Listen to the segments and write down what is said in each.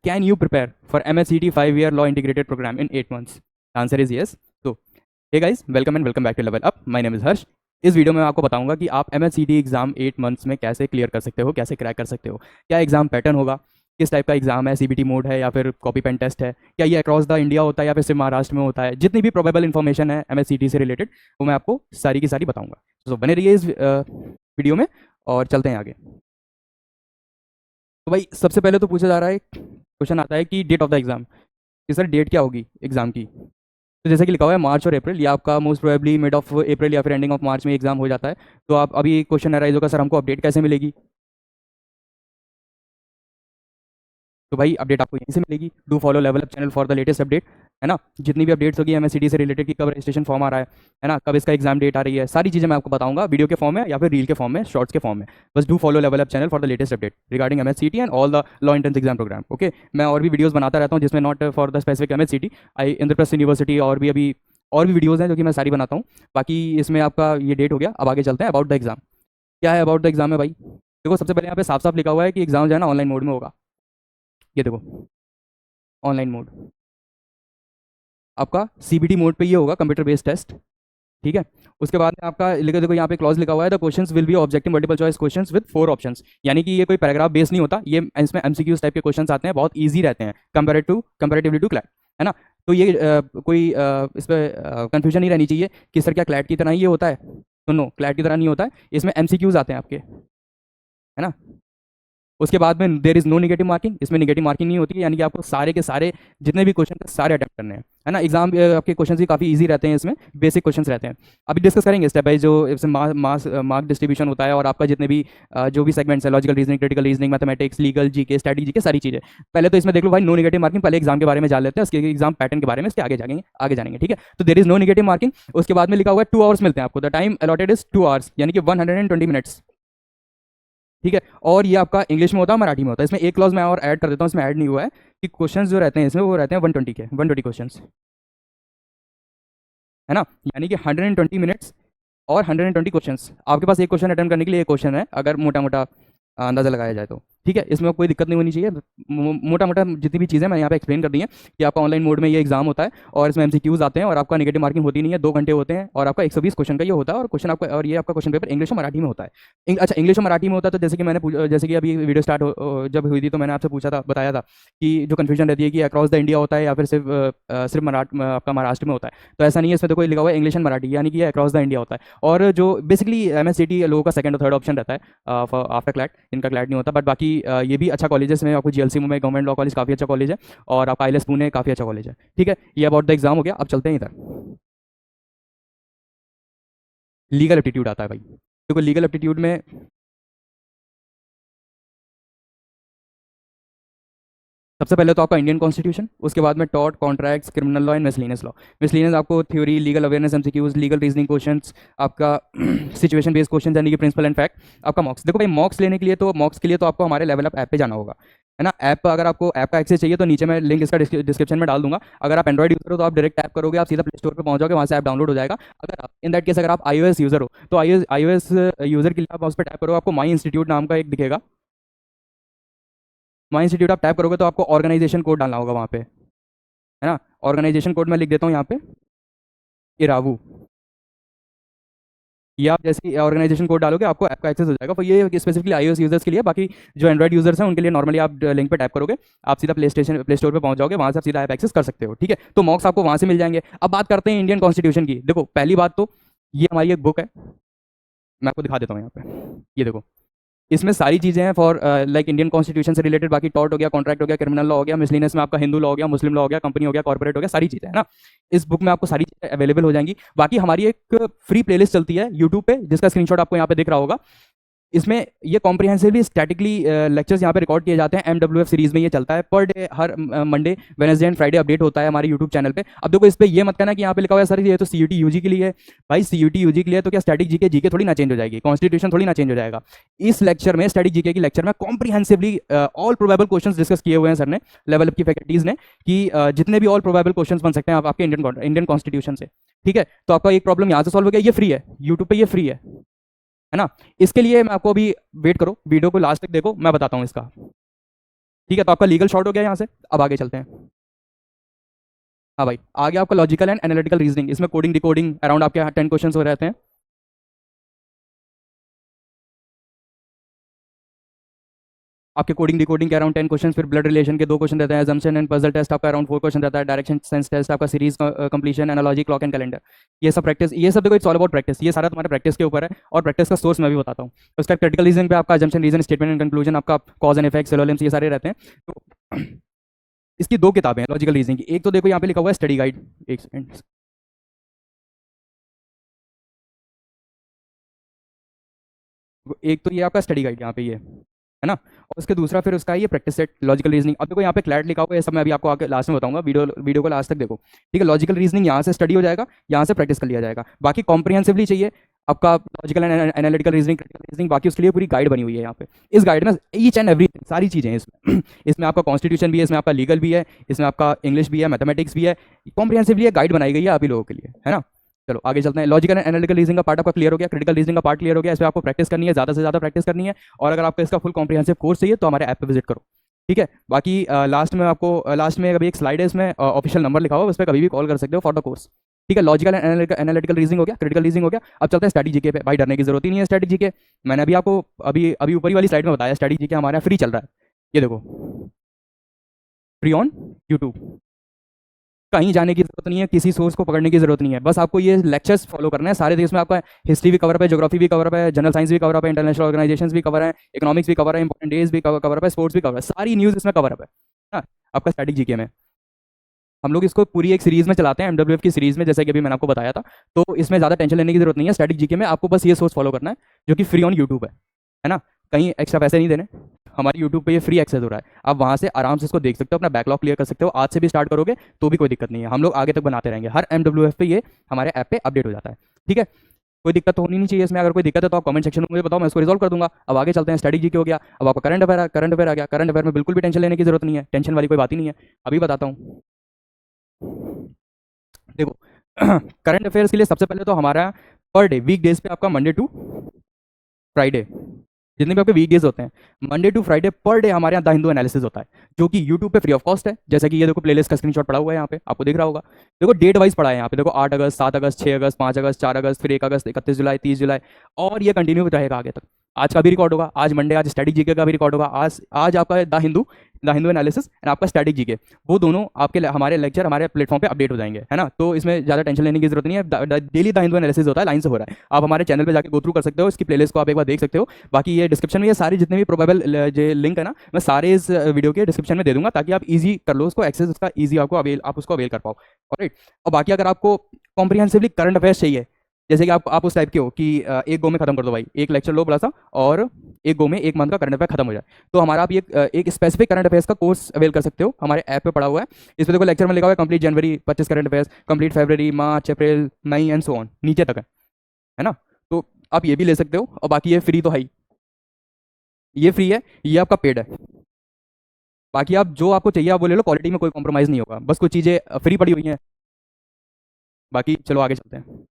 Can you prepare for MSCT 5 year law integrated program in 8 months? Answer is yes. तो hey guys, welcome and welcome back to level up. My name is Harsh. इस video में मैं आपको बताऊंगा कि आप MSCT exam 8 months में कैसे क्लियर कर सकते हो, कैसे क्रैक कर सकते हो, क्या एग्जाम पैटर्न होगा, किस टाइप का एग्जाम है, CBT मोड है या फिर कॉपी पेन टेस्ट है, क्या ये अक्रॉस द इंडिया होता है या फिर सिर्फ महाराष्ट्र में होता है। जितनी भी प्रोबेबल इन्फॉर्मेशन है MSCT से रिलेटेड वो मैं आपको सारी की सारी बताऊंगा। तो बने रहिए इस वीडियो में और चलते हैं आगे। तो भाई सबसे पहले तो पूछा जा रहा है, क्वेश्चन आता है कि डेट ऑफ द एग्जाम, कि सर डेट क्या होगी एग्जाम की। तो जैसे कि लिखा हुआ है मार्च और अप्रैल, या आपका most probably mid of April या फिर एंडिंग ऑफ मार्च में एग्जाम हो जाता है। तो आप अभी क्वेश्चन अराइज होगा, सर हमको अपडेट कैसे मिलेगी। तो भाई अपडेट आपको यहीं से मिलेगी। Do follow level up channel for the latest update, है ना। जितनी भी अपडेट्स होगी MSCT से रिलेटेड की, कब रजिस्ट्रेशन फॉर्म आ रहा है ना, कब इसका एग्जाम डेट आ रही है, सारी चीज़ें मैं आपको बताऊंगा वीडियो के फॉर्म में या फिर रील के फॉर्म में, शॉर्ट्स के फॉर्म में। बस do follow level up channel for the latest update regarding MSCT and all the law entrance exam program. Okay, मैं और भी वीडियोज़ बनाता रहता हूँ जिसमें not for the specific MSCT, I Indraprastha university और भी अभी और भी वीडियोज़ हैं जो कि मैं सारी बनाता हूँ। बाकी इसमें आपका ये डेट हो गया। अब आगे चलते हैं अबाउट द एग्जाम। क्या है अबाउट द एग्जाम है भाई। देखो सबसे पहले यहाँ पे साफ साफ लिखा हुआ है कि एग्जाम जो है ना ऑनलाइन मोड में होगा। ये देखो ऑनलाइन मोड आपका CBT मोड पे ये होगा, कंप्यूटर बेस्ड टेस्ट। ठीक है, उसके बाद में आपका लिखा, देखो यहाँ पे क्लॉज लिखा हुआ है the questions will be objective multiple choice questions with 4 options. यानी कि ये कोई पैराग्राफ बेस नहीं होता, ये इसमें MCQs टाइप के क्वेश्चंस आते हैं, बहुत ईजी रहते हैं कंपेरेटिवली टू क्लैट, है ना। तो ये कोई इस पर कंफ्यूजन नहीं रहनी चाहिए कि सर क्या क्लैट की तरह ही ये होता है। तो नो, क्लैट की तरह नहीं होता है, इसमें MCQs आते हैं आपके, है ना। उसके बाद में there is no negative marking, इसमें निगेटिव मार्किंग नहीं होती है, यानी कि आपको सारे के सारे जितने भी क्वेश्चन सारे अटेम्प्ट करने हैं, है ना। एग्जाम आपके क्वेश्चन भी काफ़ी इजी रहते हैं, इसमें बेसिक क्वेश्चन रहते हैं। अभी डिस्कस करेंगे स्टेप बाय, जो इसमें मार्क डिस्ट्रीब्यूशन होता है और आपका जितने भी जो भी सेगमेंट्स है, logical reasoning, critical reasoning, mathematics, legal, GK, study GK, सारी चीज़ें। पहले तो इसमें देख लो भाई नो निगेटिव मार्किंग, पहले एग्जाम के बारे में जान लेते हैं, उसके एग्जाम पैटर्न के बारे में इसके आगे जानेंगे। ठीक है, तो there is no negative marking. उसके बाद में लिखा हुआ है 2 आवर्स मिलते हैं आपको, the time allotted is 2 hours, यानी कि 120 मिनट्स। ठीक है, और ये आपका इंग्लिश में होता है, मराठी में होता है। इसमें एक क्लॉज मैं और ऐड कर देता हूँ, इसमें ऐड नहीं हुआ है, कि क्वेश्चंस जो रहते हैं इसमें वो रहते हैं 120 क्वेश्चंस, है ना। यानी कि 120 मिनट्स और 120 क्वेश्चंस। आपके पास एक क्वेश्चन अटेम्प्ट करने के लिए एक क्वेश्चन है, अगर मोटा मोटा अंदाज़ा लगाया जाए तो। ठीक है, इसमें कोई दिक्कत नहीं होनी चाहिए। मोटा मोटा जितनी भी चीज़ें मैंने यहाँ पे एक्सप्लेन कर दी हैं कि आपका ऑनलाइन मोड में ये एग्जाम होता है और इसमें MCQs आते हैं और आपका नेगेटिव मार्किंग होती नहीं है, 2 घंटे होते हैं और आपका 120 क्वेश्चन का ये होता है। और क्वेश्चन आपका, और ये आपका क्वेश्चन पेपर इंग्लिश और मराठी में होता है। अच्छा, इंग्लिश और मराठी में होता है, तो जैसे कि अभी वीडियो स्टार्ट जब हुई थी तो मैंने आपसे पूछा था, बताया था कि जो कन्फ्यूजन रहती है कि अक्रॉस द इंडिया होता है या फिर सिर्फ आपका महाराष्ट्र में होता है। तो ऐसा नहीं है, इसमें तो कोई लिखा हुआ है इंग्लिश एंड मराठी, यानी कि ये अक्रॉस द इंडिया होता है। और जो बेसिकली MSCT लोगों का सेकंड और थर्ड ऑप्शन रहता है आफ्टर क्लैट, इनका क्लैट नहीं होता। बट बाकी ये भी अच्छा कॉलेजेस में, आपको GLC में गवर्नमेंट लॉ कॉलेज काफ़ी अच्छा कॉलेज है, और आपका ILS पुणे काफ़ी अच्छा कॉलेज है। ठीक है, ये अबाउट द एग्जाम हो गया। अब चलते हैं इधर, लीगल एप्टीट्यूड आता है भाई। देखो लीगल एप्टीट्यूड में सबसे पहले तो आपका इंडियन कॉन्स्टिट्यूशन, उसके बाद में tort, contracts, criminal law and miscellaneous law. Miscellaneous आपको theory, legal awareness, MCQs, legal reasoning questions, आपका सिचुएशन बेस्ड क्वेश्चन, यानी कि प्रिंसिपल एंड फैक्ट, आपका मॉक्स। देखो भाई मॉक्स लेने के लिए तो आपको हमारे लेवल अप ऐप पे जाना होगा, है ना। ऐप अगर आपको ऐप का एक्सेस चाहिए तो नीचे मैं लिंक इसका डिस्क्रिप्शन में डाल दूंगा। अगर आप एंड्रॉइड यूजर हो तो आप डायरेक्ट ऐप करोगे, आप सीधा प्ले स्टोर पर पहुंच जाओगे, वहाँ से ऐप डाउनलोड हो जाएगा। अगर इन दैट केस अगर आप iOS यूजर हो तो iOS यूजर के लिए आप उस पर टैप करोगे, आपको माई इंस्टीट्यूट नाम का एक दिखेगा। माई इंस्टीट्यूट आप टैप करोगे तो आपको ऑर्गेनाइजेशन कोड डालना होगा वहाँ पे, है ना। ऑर्गेनाइजेशन कोड मैं लिख देता हूँ यहाँ पे, इरावू। ये आप जैसे ऑर्गेनाइजेशन कोड डालोगे आपको ऐप का एक्सेस हो जाएगा। तो ये स्पेसिफिकली iOS यूजर्स के लिए, बाकी जो एंड्रॉइड यूजर्स हैं उनके लिए नॉर्मली आप लिंक पे टैप करोगे, आप सीधा प्ले स्टोर पे पहुंच जाओगे, वहाँ से आप सीधा ऐप एक्सेस कर सकते हो। ठीक है, तो मॉक्स आपको वहाँ से मिल जाएंगे। अब बात करते हैं इंडियन कॉन्स्टिट्यूशन की। देखो पहली बात तो ये हमारी एक बुक है, मैं आपको दिखा देता हूँ यहाँ पे, ये देखो इसमें सारी चीज़ें हैं फॉर लाइक इंडियन कॉन्स्टिट्यूशन से रिलेटेड। बाकी टॉर्ट हो गया, कॉन्ट्रैक्ट हो गया, क्रिमिनल लॉ हो गया, मिसलेनियस में आपका हिंदू लॉ हो गया, मुस्लिम लॉ हो गया, कंपनी हो गया, कॉर्पोरेट हो गया, सारी चीज़ें है ना। इस बुक में आपको सारी चीज़ें अवेलेबल हो जाएंगी। बाकी हमारी एक फ्री प्लेलिस्ट चलती है यूट्यूब पे, जिसका स्क्रीनशॉट आपको यहाँ पे दिख रहा होगा। इसमें ये कॉम्प्रिहेंसिवली स्टैटिकली लेक्चर्स यहाँ पे रिकॉर्ड किए जाते हैं। MWF सीरीज में ये चलता है, per day her Monday, Wednesday and Friday update होता है हमारे यूट्यूब चैनल पे। अब देखो इस पे ये मत कहना कि यहाँ पे लिखा हुआ है सर ये तो CUT UG के लिए है। भाई CUT UG के लिए तो क्या स्टैटिक GK थोड़ी ना चेंज हो जाएगी, कॉन्स्टिट्यूशन थोड़ी ना चेंज हो जाएगा। इस लेक्चर में, स्टैटिक GK की लेक्चर में comprehensively all probable questions discuss किए हुए हैं सर ने, लेवल अप की फैकल्टीज ने, कि जितने भी ऑल प्रोबेबल क्वेश्चंस बन सकते हैं आपके इंडियन कॉन्स्टिट्यूशन से। ठीक है, तो आपका एक प्रॉब्लम यहाँ से सॉल्व हो गया, ये फ्री है यूट्यूब पे, ये फ्री है ना। इसके लिए मैं आपको अभी वेट करो, वीडियो को लास्ट तक देखो, मैं बताता हूँ इसका। ठीक है, तो आपका लीगल शॉर्ट हो गया यहाँ से। अब आगे चलते हैं। हाँ भाई, आगे आपका लॉजिकल एंड एनालिटिकल रीजनिंग, इसमें कोडिंग डिकोडिंग अराउंड आपके 10 क्वेश्चन हो रहते हैं। आपके कोडिंग डिकोडिंग के अराउंड 10 क्वेश्चन, फिर ब्लड रिलेशन के 2 क्वेश्चन रहते हैं, अजम्पशन एंड पजल टेस्ट आपका अराउंड 4 क्वेश्चन रहता है, डायरेक्शन सेंस टेस्ट आपका, series completion, analogy, clock and calendar. ये सब प्रैक्टिस, ये सब देखो इट्स ऑल अबाउट प्रैक्टिस, ये सारा तुम्हारे प्रैक्टिस के ऊपर है, और प्रैक्टिस का सोर्स मैं भी बताता हूँ। उसका क्रिटिकल रीजनिंग पे आपका assumption, reason, statement and conclusion, आपका कॉज एंड इफेक्ट, सिनोनिम्स, ये सारे रहते हैं। तो इसकी 2 किताबें हैं लॉजिकल रीजनिंग की। एक तो देखो यहाँ पे लिखा हुआ है स्टडी गाइड, एक सेकंड, एक तो ये आपका स्टडी गाइड यहाँ पे ये है ना, और उसके दूसरा फिर उसका है ये प्रैक्टिस सेट लॉजिकल रीजनिंग। अब देखो यहाँ पे क्लैट लिखा हुआ है, ये सब मैं अभी आपको आगे लास्ट में बताऊंगा, वीडियो को लास्ट तक देखो। ठीक है, लॉजिकल रीजनिंग यहाँ से स्टडी हो जाएगा, यहाँ से प्रैक्टिस कर लिया जाएगा। बाकी कॉम्प्रिहेंसिवली चाहिए आपका logical and analytical reasoning, critical reasoning, बाकी उसके लिए पूरी गाइड बनी हुई है यहाँ पे। इस गाइड में ईच एंड एवरीथिंग, सारी चीज़ें हैं इसमें। इसमें आपका कॉन्स्टिट्यूशन भी है, इसमें आपका लीगल भी है, इसमें आपका इंग्लिश भी है, मैथमेटिक्स भी है, कॉम्प्रिहेंसिवली गाइड बनाई गई है आप ही लोगों के लिए, है ना। चलो आगे चलते हैं। लॉजिकल एंड एनालिटिकल रीजनिंग का पार्ट आपका क्लियर हो गया, क्रिटिकल रीजनिंग का पार्ट क्लियर हो गया। इस पर आपको प्रैक्टिस करनी है, ज़्यादा से ज़्यादा प्रैक्टिस करनी है, और अगर आपको इसका फुल कॉम्प्रिहेंसिव कोर्स चाहिए तो हमारे ऐप पे विजिट करो। ठीक है, बाकी लास्ट में आपको लास्ट में अभी एक स्लाइड है, इसमें ऑफिशियल नंबर लिखा हुआ है, उस पर कभी भी कॉल कर सकते हो फॉर द कोर्स। ठीक है, लॉजिकल एंड एनालिटिकल रीजनिंग हो गया, क्रिटिकल रीजनिंग हो गया। अब चलते हैं स्ट्रैटेजी के पे। भाई डरने की जरूरत ही नहीं है स्ट्रैटेजी के, मैंने अभी आपको अभी अभी ऊपर वाली स्लाइड में बताया, स्ट्रैटेजी के हमारे यहाँ फ्री चल रहा है, ये देखो, फ्री ऑन यूट्यूब। कहीं जाने की जरूरत नहीं है, किसी सोर्स को पकड़ने की जरूरत नहीं है, बस आपको ये लेक्चर्स फॉलो करना है सारे देश में। आपका हिस्ट्री भी कवर अप है, ज्योग्राफी भी कवर अप है, जनरल साइंस भी कवर अप है, इंटरनेशनल ऑर्गेनाइजेशंस भी कवर है, इकोनॉमिक्स भी कवर है, इंपॉर्टेंट डेज भी कवर अप है, स्पोर्ट्स भी कवर है, सारी न्यूज़ इसमें कवर अप है ना। आपका स्टैटिक जीके में हम लोग इसको पूरी एक सीरीज में चलाते हैं, एमडब्ल्यूएफ की सीरीज में, जैसे कि अभी मैंने आपको बताया था। तो इसमें ज़्यादा टेंशन लेने की जरूरत नहीं है। स्टैटिक जीके में आपको बस ये सोर्स फॉलो करना है, जो कि फ्री ऑन यूट्यूब है ना, कहीं एक्स्ट्रा पैसे नहीं देने। हमारी यूट्यूब पे ये फ्री एक्सेस हो रहा है, आप वहाँ से आराम से इसको देख सकते हो, अपना बैकलॉग क्लियर कर सकते हो। आज से भी स्टार्ट करोगे तो भी कोई दिक्कत नहीं है, हम लोग आगे तक बनाते रहेंगे। हर एमडब्ल्यूएफ पे ये हमारे ऐप पे अपडेट हो जाता है। ठीक है, कोई दिक्कत तो होनी नहीं चाहिए इसमें। अगर कोई दिक्कत है तो आप कमेंट सेक्शन में मुझे बताओ, मैं इसको रिजॉल्व कर दूंगा। अब आगे चलते हैं। स्टडी जी के हो गया, अब आपका करंट अफेयर आ गया। करंट अफेयर में बिल्कुल भी टेंशन लेने की जरूरत नहीं है, टेंशन वाली कोई बात ही नहीं है। अभी बताता हूँ, देखो करंट अफेयर्स के लिए सबसे पहले तो हमारा पर डे वीक डेज पे आपका मंडे टू फ्राइडे, जितने भी आपके वीक डेज होते हैं, Monday to Friday per day हमारे यहाँ द हिंदू एनालिसिस होता है, जो कि यूट्यूब पे फ्री ऑफ कॉस्ट है। जैसे कि ये देखो प्लेलिस्ट का स्क्रीनशॉट पड़ा हुआ है यहाँ पे, आपको दिख रहा होगा। देखो डेट वाइज पड़ा है यहाँ पे, देखो 8 अगस्त, 7 अगस्त, 6 अगस्त, 5 अगस्त, 4 अगस्त, फिर 1 अगस्त, 31 जुलाई, 30 जुलाई, और ये कंटिन्यू रहेगा आगे तक। आज का भी रिकॉर्ड होगा, आज मंडे, आज स्टैटिक जीके का भी रिकॉर्ड होगा। आज आज आपका द हिंदू एनालिसिस एंड आपका स्टैटिक जीके, वो दोनों आपके हमारे लेक्चर हमारे प्लेटफॉर्म पे अपडेट हो जाएंगे, है ना। तो इसमें ज़्यादा टेंशन लेने की जरूरत नहीं है। डेली द हिंदू एनालिसिस होता है, लाइन से हो रहा है। आप हमारे चैनल पे जाकर गो थ्रू कर सकते हो, इसकी प्लेलिस्ट को आप एक बार देख सकते हो। बाकी ये डिस्क्रिप्शन में ये सारे जितने भी प्रोबेबल जो लिंक है ना, मैं सारे इस वीडियो के डिस्क्रिप्शन में दे दूंगा, ताकि आप इजी कर लो उसको एक्सेस, उसका इजी आपको आप उसको अवेल कर पाओ। ऑलराइट, और बाकी अगर आपको कॉम्प्रिहेंसिवली करंट अफेयर्स चाहिए, जैसे कि आप उस टाइप के हो कि एक गो में खत्म कर दो भाई, एक लेक्चर लो बड़ा सा, और एक गो में एक मंथ का करंट अफेयर खत्म हो जाए, तो हमारा आप ये एक स्पेसिफिक करंट अफेयर्स का कोर्स अवेल कर सकते हो। हमारे ऐप पे पड़ा हुआ है, इस पर देखो लेक्चर में लिखा हुआ है complete January 25 current affairs, complete February, March, April, May and so on, नीचे तक है ना। तो आप ये भी ले सकते हो, और बाकी ये फ्री तो है ही, ये फ्री है, ये आपका पेड है। बाकी आप जो आपको चाहिए आप वो ले लो, क्वालिटी में कोई कॉम्प्रोमाइज़ नहीं होगा, बस कुछ चीज़ें फ्री पड़ी हुई हैं। बाकी चलो आगे चलते हैं।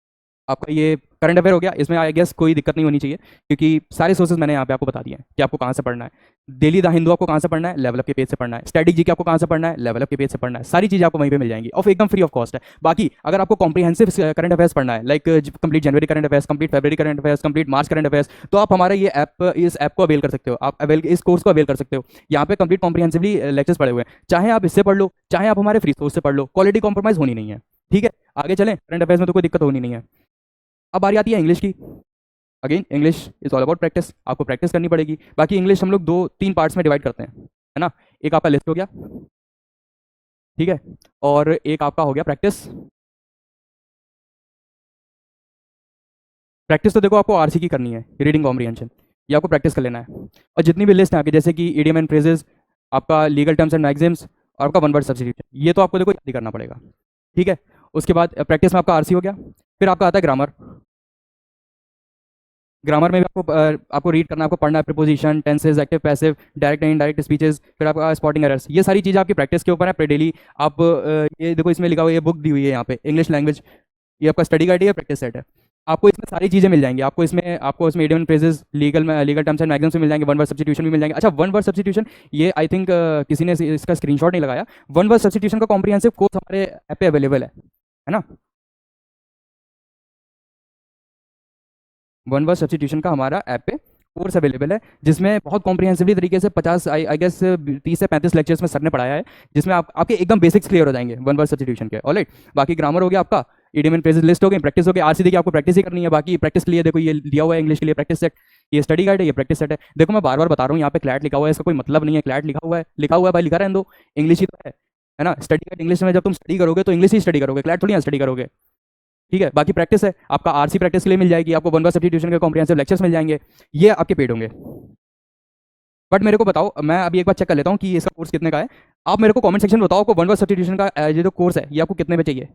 आपका ये करंट अफेयर हो गया, इसमें आई गेस कोई दिक्कत नहीं होनी चाहिए, क्योंकि सारे सोर्सेज मैंने यहाँ पे आपको बता दिए हैं कि आपको कहाँ से पढ़ना है। डेली द हिंदू आपको कहाँ से पढ़ना है, लेवल अप के पेज से पढ़ना है। स्टैटिक जीके आपको कहाँ से पढ़ना है, लेवल अप के पेज से पढ़ना है। सारी चीज़ें आपको वहीं पे मिल जाएंगी, और एकदम फ्री ऑफ कॉस्ट है। बाकी अगर आपको कॉम्प्रिहेंसिव करंट अफेयर्स पढ़ना है, लाइक कंप्लीट जनवरी करंट अफेयर्स, कंप्लीट फरवरी करंट अफेयर्स, कंप्लीट मार्च करंट अफेयर्स, तो आप हमारे ये ऐप, इस ऐप को अवेल कर सकते हो, आप इस कोर्स को अवेल कर सकते हो। यहाँ पे कंप्लीट कॉम्प्रिहेंसिवली लेक्चर्स पड़े हुए हैं, चाहे आप इससे पढ़ लो, चाहे आप हमारे फ्री सोर्स से पढ़ लो, क्वालिटी कॉम्प्रोमाइज़ होनी नहीं है। ठीक है, आगे चलें। करंट अफेयर्स में तो कोई दिक्कत होनी नहीं है। अब बारी आती है इंग्लिश की। Again English is all about practice, आपको प्रैक्टिस करनी पड़ेगी। बाकी इंग्लिश हम लोग 2-3 पार्ट्स में डिवाइड करते हैं, है ना। एक आपका लिस्ट हो गया, ठीक है, और एक आपका हो गया प्रैक्टिस। प्रैक्टिस तो देखो आपको आरसी की करनी है, रीडिंग कॉम्प्रिहेंशन, ये आपको प्रैक्टिस कर लेना है। और जितनी भी लिस्ट है आपकी, जैसे कि इडियम एंड फ्रेजेस, आपका लीगल टर्म्स एंड मैगजिम्स, और आपका वन वर्ड सब्स्टिट्यूशन, ये तो आपको देखो याद ही करना पड़ेगा। ठीक है, उसके बाद प्रैक्टिस में आपका आरसी हो गया। फिर आपका आता है ग्रामर। ग्रामर में भी आपको रीड करना, आपको पढ़ना है, preposition, tenses, active passive, direct and indirect speeches, फिर आपका स्पॉटिंग एरर्स, ये सारी चीज़ें आपकी प्रैक्टिस के ऊपर है डेली। आप ये देखो इसमें लिखा हुआ है, ये बुक दी हुई है यहाँ पे, इंग्लिश लैंग्वेज, ये आपका स्टडी गाइड है, प्रैक्टिस सेट है। आपको इसमें सारी चीज़ें मिल जाएंगी, आपको इसमें idiom phrases, legal terms and maxims भी मिल जाएंगे, वन वर्ड सब्स्टिट्यूशन भी मिल जाएंगे। अच्छा, वन वर्ड सब्स्टिट्यूशन, ये आई थिंक किसी ने इसका स्क्रीनशॉट नहीं लगाया। वन वर्ड सब्स्टिट्यूशन का कॉम्प्रिहेंसिव कोर्स हमारे ऐप पे अवेलेबल है ना। वन वर्ड सब्स्टिट्यूशन का हमारा ऐप पे कोर्स अवेलेबल है, जिसमें बहुत कॉम्प्रिहेंसिवली तरीके से 50 आई गेस 30 से 35 लेक्चर्स में सर ने पढ़ाया है, जिसमें आपके एकदम बेसिक्स क्लियर हो जाएंगे वन वर्ड सब्स्टिट्यूशन के। ऑलराइट, बाकी ग्रामर हो गया आपका, इडियम एंड फ्रेजेस लिस्ट हो गई, प्रैक्टिस हो गई। आरसी देखिए आपको प्रैक्टिस ही करनी है। बाकी प्रैक्टिस के लिए देखो ये दिया हुआ है इंग्लिश के लिए प्रैक्टिस सेट, ये स्टडी गाइड है, ये प्रैक्टिस सेट है। देखो मैं बार बार बता रहा हूँ, यहाँ पे क्लैट लिखा हुआ है, इसका कोई मतलब नहीं है। क्लैट लिखा हुआ है भाई, लिखा रहने दो, इंग्लिश ही तो है ना। स्टडी गाइड इंग्लिश में, जब तुम स्टडी करोगे तो इंग्लिश ही स्टडी करोगे, क्लैट थोड़ी स्टडी करोगे। ठीक है, बाकी प्रैक्टिस है आपका, आरसी प्रैक्टिस के लिए मिल जाएगी आपको, वन वर्ड सब्स्टिट्यूशन के कॉम्प्रिहेंसिव लेक्चर्स मिल जाएंगे, ये आपके पेड होंगे। बट मेरे को बताओ, मैं अभी एक बार चेक कर लेता हूँ कि इसका कोर्स कितने का है। आप मेरे को कमेंट सेक्शन में बताओ, आपको वन वर्ड सब्स्टिट्यूशन का ये जो कोर्स है ये आपको कितने में चाहिए।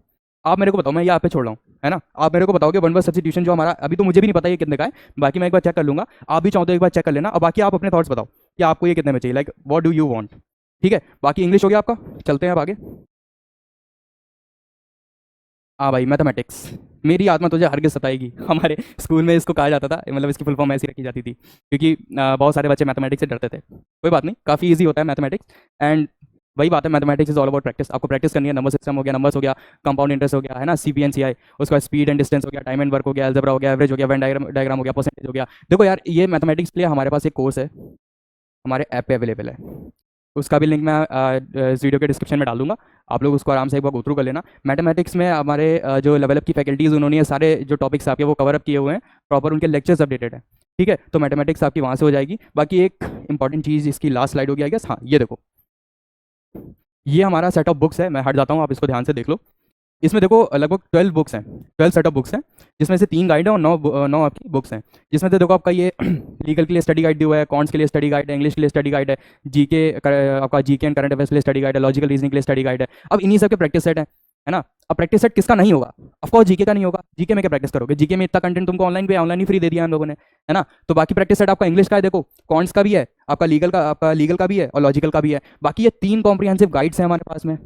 आप मेरे को बताओ, मैं यहाँ पे छोड़ रहा हूँ, है ना। आप मेरे को बताओगे वन वर्ड सब्स्टिट्यूशन जो हमारा, अभी तो मुझे भी नहीं पता ये कितने का है, बाकी मैं एक बार चेक कर लूँगा। आप भी चाहो तो एक बार चेक कर लेना, और बाकी आप अपने थॉट्स बताओ कि आपको ये कितने में चाहिए, like what do you want. ठीक है, बाकी इंग्लिश हो गया आपका, चलते हैं अब आगे। हाँ भाई, मैथमेटिक्स, मेरी आत्मा तुझे हरगिज सताएगी। हमारे स्कूल में इसको कहा जाता था, मतलब इसकी फुल फॉर्म ऐसी रखी जाती थी, क्योंकि बहुत सारे बच्चे मैथमेटिक्स से डरते थे। कोई बात नहीं, काफ़ी इजी होता है मैथमेटिक्स। एंड वही बात है, mathematics is all about practice. आपको प्रैक्टिस करनी है, नंबर सिस्टम हो गया, नंबर्स हो गया, कंपाउंड इंटरेस्ट हो गया, है ना, CP and CI, उसके बाद स्पीड एंड डिस्टेंस हो गया, टाइम एंड वर्क हो गया, अलजेब्रा हो गया, एवरेज हो गया, वेन डायग्राम हो गया, परसेंटेज हो गया। देखो यार, ये मैथमेटिक्स के लिए हमारे पास एक कोर्स है, हमारे ऐप पे अवेलेबल है। उसका भी लिंक मैं इस वीडियो के डिस्क्रिप्शन में डाल दूंगा, आप लोग उसको आराम से एक बार गो थ्रू कर लेना। मैथमेटिक्स में हमारे जो लेवल अप की फैकल्टीज़, उन्होंने ये सारे जो टॉपिक्स आपके वो कवर अप किए हुए हैं, प्रॉपर उनके लेक्चर्स अपडेटेड हैं। ठीक है, तो मैथमेटिक्स आपकी वहाँ से हो जाएगी। बाकी एक इंपॉर्टेंट चीज़, इसकी लास्ट स्लाइड हो गया, आई गेस। हाँ, ये देखो, ये हमारा सेट ऑफ बुक्स है। मैं हट जाता हूँ, आप इसको ध्यान से देख लो। इसमें देखो लगभग 12 बुक्स हैं, 12 सेट ऑफ बुक्स हैं, जिसमें से 3 गाइड है और 9 आपकी बुक्स हैं। जिसमें से देखो आपका ये लीगल के लिए स्टडी गाइड दिया हुआ है, कॉन्ट्स के लिए स्टडी गाइड है, इंग्लिश के लिए स्टडी गाइड है, जीके आपका जीके एंड करंट अफेयर्स के लिए स्टडी गाइड है, लॉजिकल रीजनिंग के लिए स्टडी गाइड है। अब इन्हीं सब के प्रैक्टिस सेट है ना। अब प्रैक्टिस सेट किसका नहीं होगा? ऑफकोर्स जीके का नहीं होगा। जीके में क्या प्रैक्टिस करोगे? जीके में इतना कंटेंट तुमको ऑनलाइन ही फ्री दे दिया हम लोगों ने, है ना। तो बाकी प्रैक्टिस सेट आपका इंग्लिश का है, देखो कॉन्ट्स का भी है, आपका लीगल का भी है और लॉजिकल का भी है। बाकी ये 3 कॉम्प्रिहेंसिव गाइड्स हैं हमारे पास में,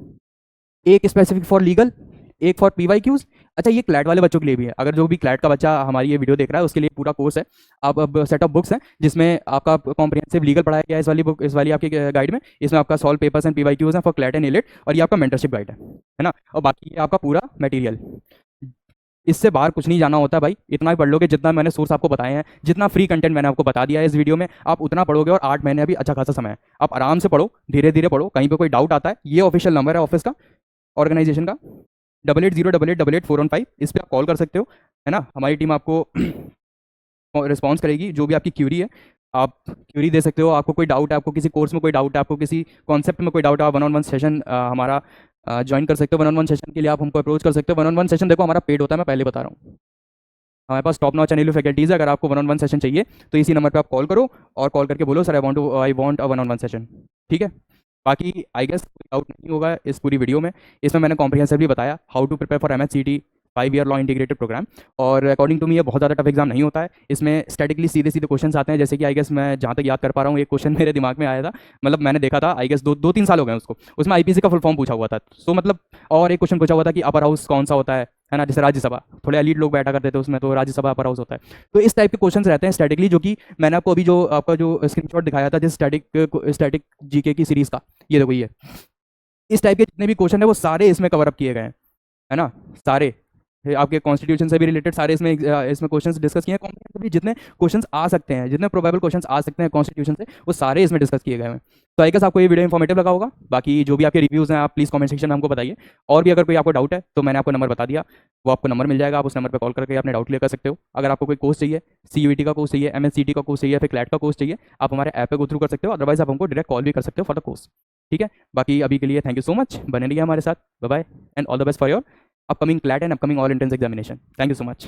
एक स्पेसिफिक फॉर लीगल, एक फॉर PYQs। अच्छा, ये क्लैट वाले बच्चों के लिए भी है, अगर जो भी क्लैट का बच्चा हमारी ये वीडियो देख रहा है उसके लिए पूरा कोर्स है। अब सेट ऑफ बुक्स हैं जिसमें आपका कॉम्प्रिहेंसिव लीगल पढ़ाया गया है इस वाली आपकी गाइड में। इसमें आपका सॉल्व पेपर्स एंड PYQs हैं फॉर क्लैट एंड इलेट, और ये आपका मेंटरशिप गाइड है ना। और बाकी ये आपका पूरा मटेरियल, इससे बाहर कुछ नहीं जाना होता भाई। इतना ही पढ़ लोगे, जितना मैंने सोर्स आपको बताए हैं, जितना फ्री कंटेंट मैंने आपको बता दिया है इस वीडियो में, आप उतना पढ़ोगे। और 8 महीने अभी अच्छा खासा समय है, आप आराम से पढ़ो, धीरे धीरे पढ़ो। कहीं पे कोई डाउट आता है, ये ऑफिशियल नंबर है ऑफिस का, ऑर्गेनाइजेशन का, 8808888415, इस पर आप कॉल कर सकते हो, है ना। हमारी टीम आपको रिस्पॉन्स करेगी, जो भी आपकी क्यूरी है आप क्यूरी दे सकते हो। आपको कोई डाउट है, आपको किसी कोर्स में कोई डाउट है, आपको किसी कॉन्सेप्ट में कोई डाउट है, आप 1-on-1 सेशन हमारा ज्वाइन कर सकते हो। 1-on-1 सेशन के लिए आप हमको अप्रोच कर सकते हो। 1-on-1 सेशन देखो हमारा पेड होता है, मैं पहले बता रहा हूँ। हमारे पास टॉप नॉच एनएलयू फैकल्टीज़ है। अगर आपको 1-on-1 सेशन चाहिए तो इसी नंबर पे आप कॉल करो, और कॉल करके बोलो sir I want a 1-on-1 session. ठीक है, बाकी आई गेस कोई डाउट नहीं होगा इस पूरी वीडियो में। इसमें मैंने कॉम्प्रिहेंसिवली बताया how to prepare for MHCT 5 year law integrated program. और अकॉर्डिंग टू मी ये बहुत ज़्यादा टफ एग्जाम नहीं होता है। इसमें स्टैटिकली सीधे सीधे क्वेश्चन आते हैं, जैसे कि आई गेस मैं जहाँ तक याद कर पा रहा हूँ, एक क्वेश्चन मेरे दिमाग में आया था, मतलब मैंने देखा था, आई गेस 2-3 साल हो गए उसको। उसमें IPC का फुल फॉर्म पूछा हुआ था, तो मतलब, और एक क्वेश्चन पूछा हुआ था कि अपर हाउस कौन सा होता है ना, जैसे राज्यसभा, थोड़े एलीट लोग बैठा करते थे उसमें, तो राज्यसभा अपर हाउस होता है। तो इस टाइप के क्वेश्चंस रहते हैं स्टैटिकली, जो कि मैंने आपको अभी जो आपका जो स्क्रीनशॉट दिखाया था जिस स्टैटिक जीके की सीरीज़ का, ये देखो, ये इस टाइप के जितने भी क्वेश्चन है वो सारे इसमें कवर अप किए गए हैं, है ना। सारे आपके कॉन्स्टिट्यूशन से भी रिलेटेड सारे इसमें क्वेश्चंस डिस्कस किए हैं। कॉम्पिटिटिव जितने क्वेश्चंस आ सकते हैं, जितने प्रोबेबल क्वेश्चंस आ सकते हैं कॉन्स्टिट्यूशन से, वो सारे इसमें डिस्कस किए गए हैं। तो आई गेस आपको ये वीडियो इन्फॉर्मेटिव लगा होगा। बाकी जो भी आपके रिव्यूज़ हैं, आप प्लीज़ कमेंट सेक्शन में हमको बताइए। और भी अगर कोई आपको डाउट है तो मैंने आपको नंबर बता दिया, वो आपको नंबर मिल जाएगा, आप उस नंबर पर कॉल करके अपने डाउट क्लियर कर सकते हो। अगर आपको कोई कोर्स चाहिए, CUET का कोर्स चाहिए, MHCT का कोर्स चाहिए, फिर क्लैट का कोर्स चाहिए, आप हमारे ऐप पे गो थ्रू कर सकते हो। अदरवाइज आप हमको डायरेक्ट कॉल भी कर सकते हो फॉर द कोर्स। ठीक है, बाकी अभी के लिए थैंक यू सो मच, बने रहिए हमारे साथ। Bye bye and all the best for your upcoming CLAT and upcoming all entrance examination. Thank you so much.